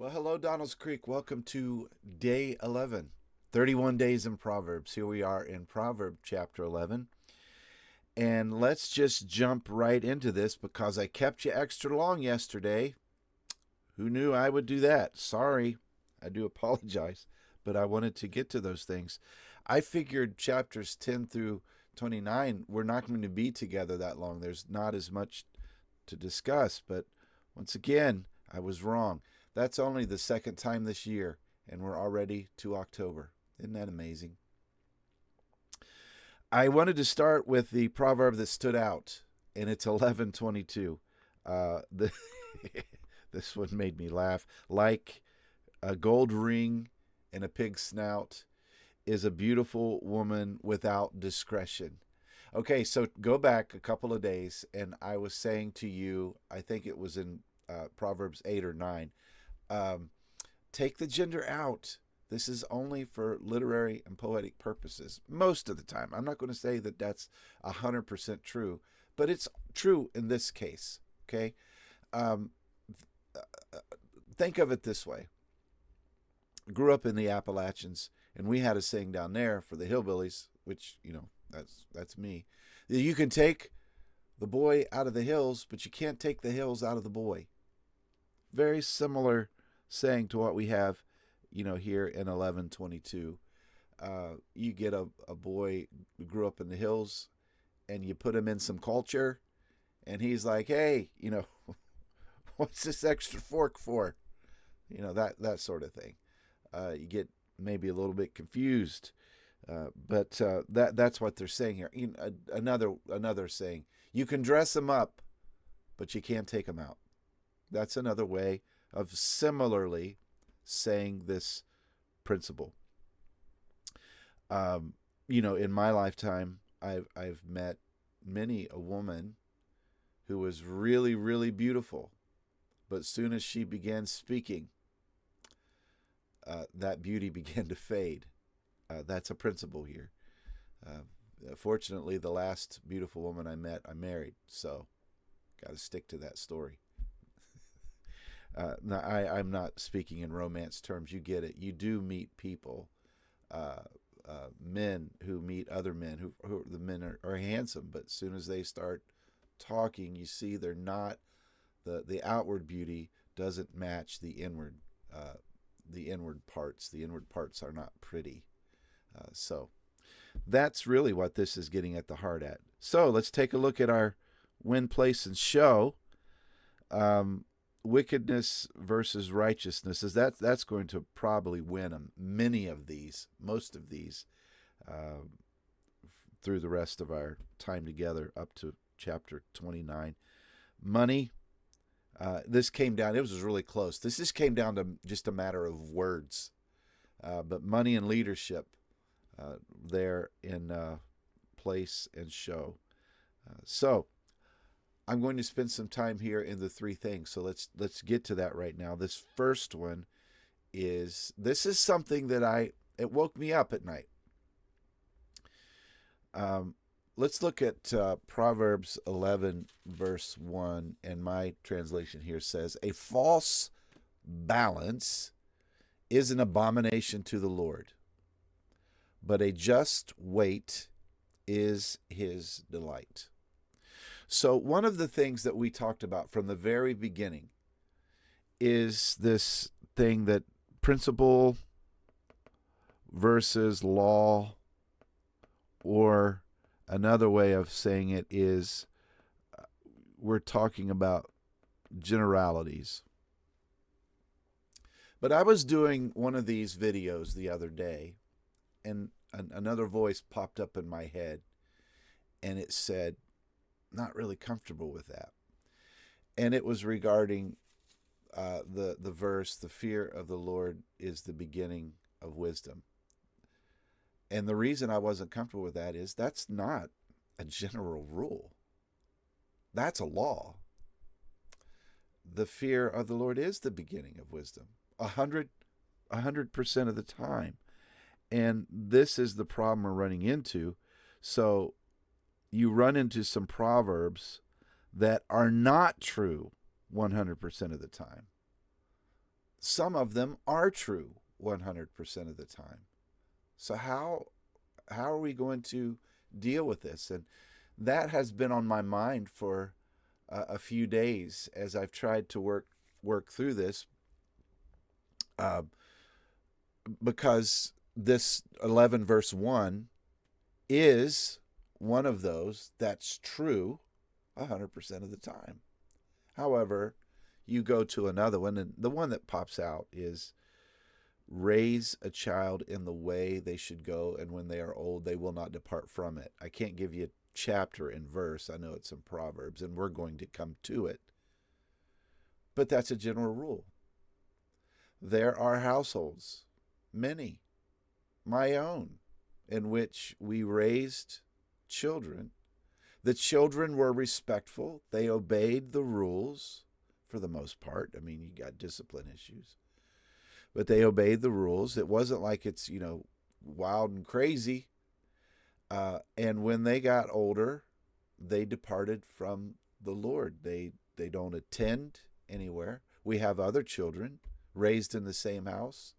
Well, hello, Donald's Creek. Welcome to day 11, 31 days in Proverbs. Here we are in Proverbs chapter 11. And let's just jump right into this because I kept you extra long yesterday. Who knew I would do that? Sorry. I do apologize, but I wanted to get to those things. I figured chapters 10 through 29 we're not going to be together that long. There's not as much to discuss, but once again, I was wrong. That's only the second time this year, and we're already to October. Isn't that amazing? I wanted to start with the proverb that stood out, and it's 11:22. The this one made me laugh. Like a gold ring and a pig's snout is a beautiful woman without discretion. Okay, so go back a couple of days, and I was saying to you, I think it was in Proverbs 8 or 9, um, take the gender out. This is only for literary and poetic purposes most of the time. I'm not going to say that that's 100% true, but it's true in this case. Okay? Um, think of it this way. Grew up in the Appalachians, and we had a saying down there for the hillbillies, which, that's me. You can take the boy out of the hills, but you can't take the hills out of the boy. Very similar saying to what we have, here in 11:22. You get a boy who grew up in the hills, and you put him in some culture, and he's like, hey, what's this extra fork for? That sort of thing. You get maybe a little bit confused, but that's what they're saying here. Another saying: you can dress them up, but you can't take them out. That's another way of similarly saying this principle. In my lifetime, I've met many a woman who was really, really beautiful, but as soon as she began speaking, that beauty began to fade. That's a principle here. Fortunately, the last beautiful woman I met, I married, so got to stick to that story. Now, I'm not speaking in romance terms. You get it. You do meet people, men who meet other men who the men are handsome, but as soon as they start talking, you see they're not the outward beauty doesn't match the inward parts. The inward parts are not pretty. So that's really what this is getting at the heart at. So let's take a look at our win, place, and show. Wickedness versus righteousness that's going to probably win many of these, most of these, through the rest of our time together up to chapter 29. Money. This came down. It was really close. This just came down to just a matter of words. But money and leadership, there in place and show. So I'm going to spend some time here in the three things. So let's get to that right now. This first one is something that it woke me up at night. Let's look at Proverbs 11 verse 1, and my translation here says, "A false balance is an abomination to the Lord, but a just weight is his delight." So one of the things that we talked about from the very beginning is this thing that principle versus law, or another way of saying it is we're talking about generalities. But I was doing one of these videos the other day, and another voice popped up in my head, and it said, not really comfortable with that. And it was regarding the verse, "The fear of the Lord is the beginning of wisdom." And the reason I wasn't comfortable with that is that's not a general rule. That's a law. The fear of the Lord is the beginning of wisdom. 100% of the time. And this is the problem we're running into. So you run into some proverbs that are not true 100% of the time. some of them are true 100% of the time. So how are we going to deal with this? And that has been on my mind for a few days as I've tried to work through this, uh, because this 11 verse 1 is one of those that's true 100% of the time. However, you go to another one, and the one that pops out is raise a child in the way they should go, and when they are old, they will not depart from it. I can't give you a chapter and verse. I know it's in Proverbs, and we're going to come to it. But that's a general rule. There are households, many, my own, in which we raised children. The children were respectful. They obeyed the rules for the most part. I mean, you got discipline issues, but they obeyed the rules. It wasn't like it's, wild and crazy. And when they got older, they departed from the Lord. They don't attend anywhere. We have other children raised in the same house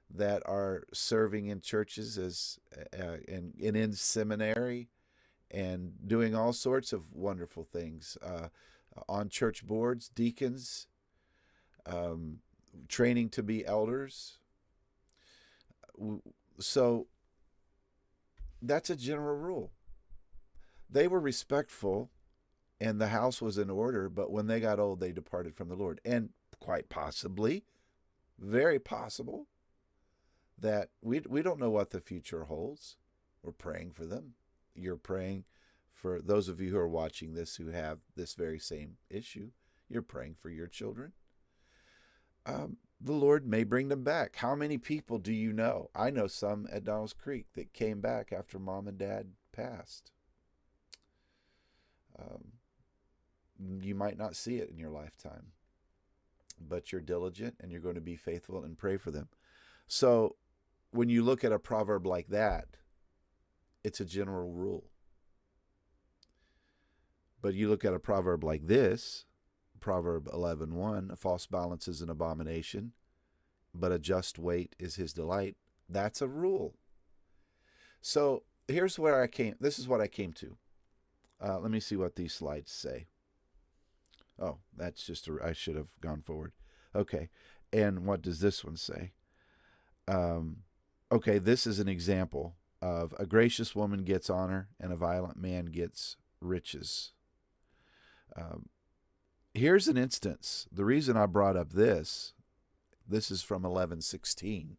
that are serving in churches and in seminary and doing all sorts of wonderful things, on church boards, deacons, training to be elders. So that's a general rule. They were respectful and the house was in order, but when they got old, they departed from the Lord. And quite possibly, very possible, that we don't know what the future holds. We're praying for them. You're praying for those of you who are watching this who have this very same issue. You're praying for your children. The Lord may bring them back. How many people do you know? I know some at Donald's Creek that came back after mom and dad passed. You might not see it in your lifetime, but you're diligent and you're going to be faithful and pray for them. So when you look at a proverb like that, it's a general rule. But you look at a proverb like this, Proverb 11:1, a false balance is an abomination, but a just weight is his delight. That's a rule. So here's where I came. This is what I came to. Let me see what these slides say. Oh, that's just I should have gone forward. Okay. And what does this one say? Okay, this is an example of a gracious woman gets honor and a violent man gets riches. Here's an instance. The reason I brought up this is from 11:16,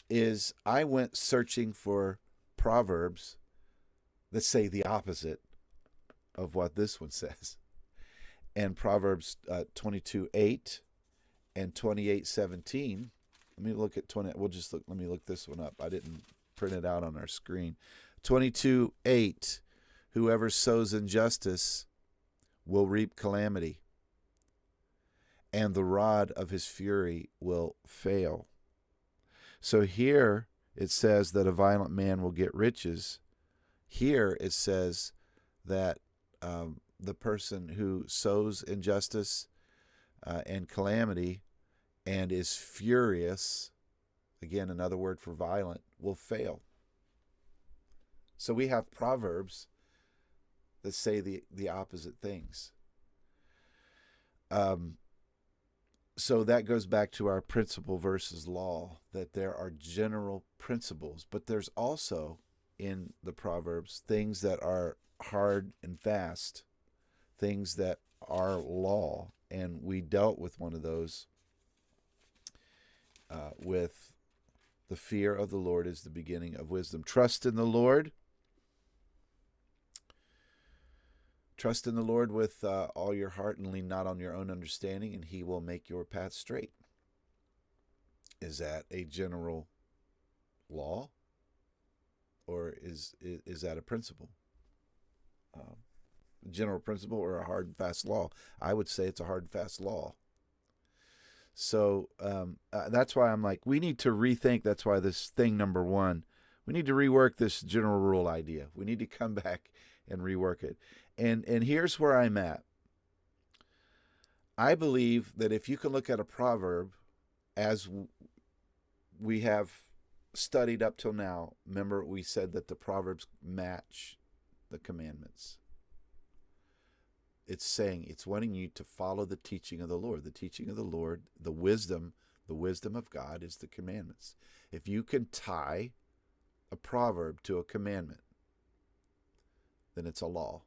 is I went searching for proverbs that say the opposite of what this one says. And Proverbs 22:8 and 28:17. Let me look at 20. Let me look this one up. I didn't print it out on our screen. 22:8. Whoever sows injustice will reap calamity, and the rod of his fury will fail. So here it says that a violent man will get riches. Here it says that the person who sows injustice and calamity and is furious, again, another word for violent, will fail. So we have proverbs that say the opposite things. So that goes back to our principle versus law, that there are general principles, but there's also in the Proverbs things that are hard and fast, things that are law. And we dealt with one of those with the fear of the Lord is the beginning of wisdom. Trust in the Lord. Trust in the Lord with all your heart and lean not on your own understanding, and he will make your path straight. Is that a general law, or is that a principle? General principle or a hard and fast law? I would say it's a hard and fast law. So that's why I'm like, we need to rethink. That's why this thing number one, we need to rework this general rule idea. We need to come back and rework it. And here's where I'm at. I believe that if you can look at a proverb, as we have studied up till now, remember we said that the Proverbs match the commandments. It's saying, it's wanting you to follow the teaching of the Lord. The teaching of the Lord, the wisdom of God is the commandments. If you can tie a proverb to a commandment, then it's a law.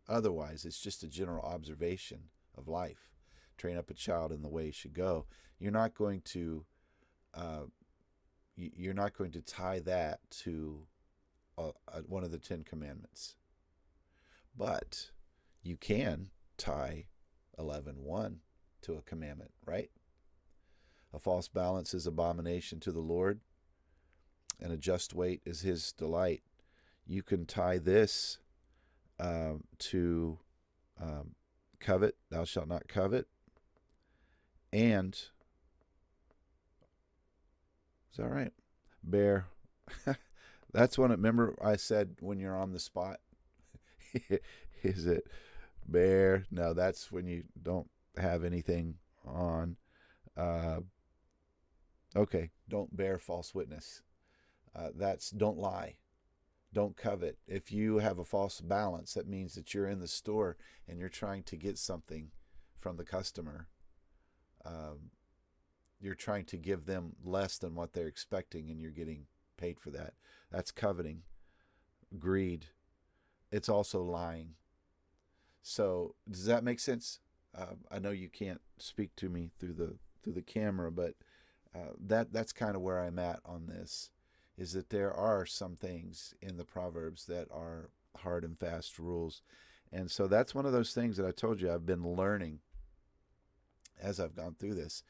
Otherwise, it's just a general observation of life. Train up a child in the way he should go. You're not going to tie that to one of the 10 commandments. But you can tie 11:1 to a commandment, right? A false balance is abomination to the Lord, and a just weight is his delight. You can tie this to covet, thou shalt not covet, and is that right? Bear. That's one. Remember, I said when you're on the spot. Is it bear? No, that's when you don't have anything on. Okay, don't bear false witness. That's don't lie. Don't covet. If you have a false balance, that means that you're in the store and you're trying to get something from the customer. You're trying to give them less than what they're expecting, and you're getting paid for that. That's coveting. Greed. It's also lying. So does that make sense? I know you can't speak to me through the camera, but that's kind of where I'm at on this. Is that there are some things in the Proverbs that are hard and fast rules. And so that's one of those things that I told you I've been learning as I've gone through this.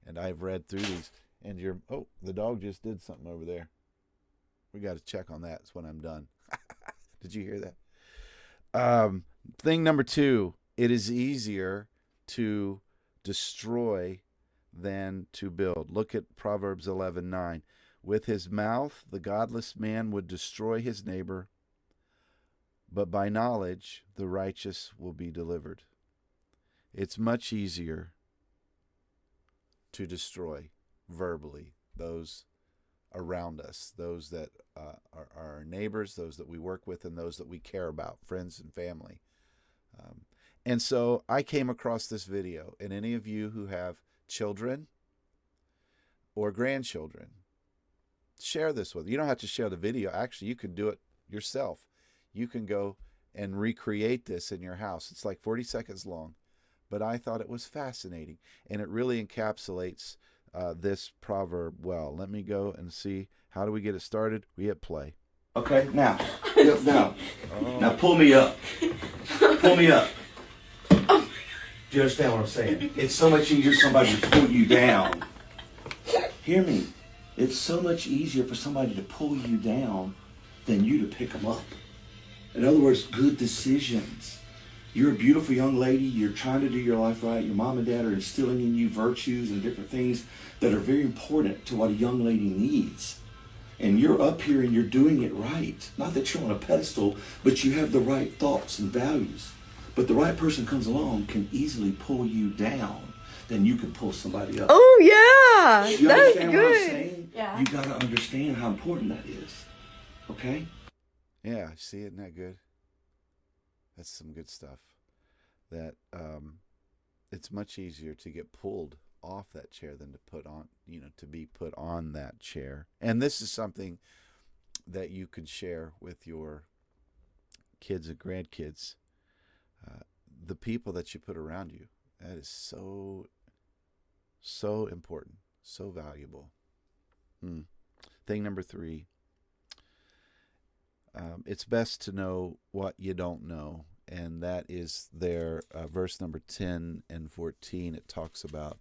And I've read through these. And the dog just did something over there. We got to check on that when I'm done. Did you hear that? Thing number 2, it is easier to destroy than to build. Look at Proverbs 11:9. With his mouth, the godless man would destroy his neighbor, but by knowledge, the righteous will be delivered. It's much easier to destroy verbally those around us, those that are our neighbors, those that we work with, and those that we care about, friends and family. And so I came across this video, and any of you who have children or grandchildren, share this with them. You don't have to share the video. Actually, you can do it yourself. You can go and recreate this in your house. It's like 40 seconds long, but I thought it was fascinating, and it really encapsulates this proverb well. Let me go and see. How do we get it started? We hit play. Okay, now pull me up. Pull me up. Do you understand what I'm saying? It's so much easier for somebody to pull you down. Hear me. It's so much easier for somebody to pull you down than you to pick them up. In other words, good decisions. You're a beautiful young lady. You're trying to do your life right. Your mom and dad are instilling in you virtues and different things that are very important to what a young lady needs. And you're up here and you're doing it right. Not that you're on a pedestal, but you have the right thoughts and values. But the right person comes along, can easily pull you down, then you can pull somebody up. Oh, yeah. You That's understand what I'm good. saying? Yeah. You got to understand how important that is. Okay? Yeah, see, isn't that good? That's some good stuff. That it's much easier to get pulled off that chair than to put on, to be put on that chair. And this is something that you could share with your kids and grandkids. The people that you put around you, that is so important, so valuable. Thing number 3, it's best to know what you don't know. And that is there, verse number 10 and 14. It talks about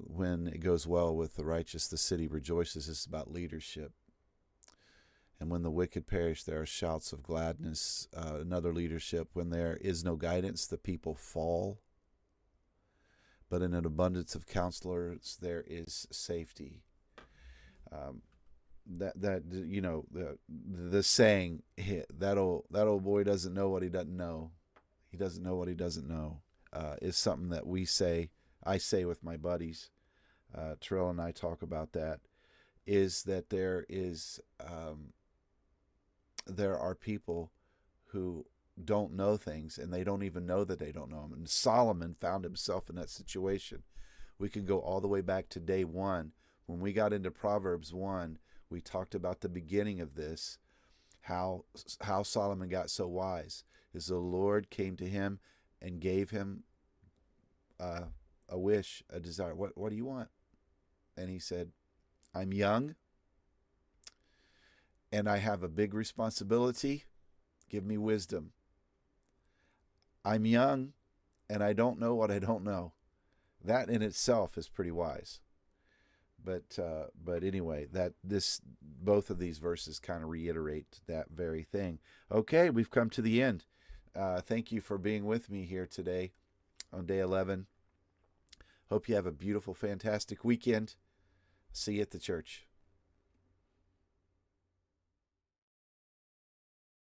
when it goes well with the righteous, the city rejoices. It's about leadership. And when the wicked perish, there are shouts of gladness. Another leadership, when there is no guidance, the people fall. But in an abundance of counselors, there is safety. The saying, that old boy doesn't know what he doesn't know. He doesn't know what he doesn't know. is something that I say with my buddies. Trill and I talk about that. Is that there are people who don't know things, and they don't even know that they don't know them. And Solomon found himself in that situation. We can go all the way back to day one. When we got into Proverbs 1, we talked about the beginning of this, how Solomon got so wise. Is the Lord came to him and gave him a wish, a desire. What do you want? And he said, I'm young and I have a big responsibility. Give me wisdom. I'm young and I don't know what I don't know. That in itself is pretty wise. But anyway, both of these verses kind of reiterate that very thing. Okay, we've come to the end. Thank you for being with me here today on day 11. Hope you have a beautiful, fantastic weekend. See you at the church.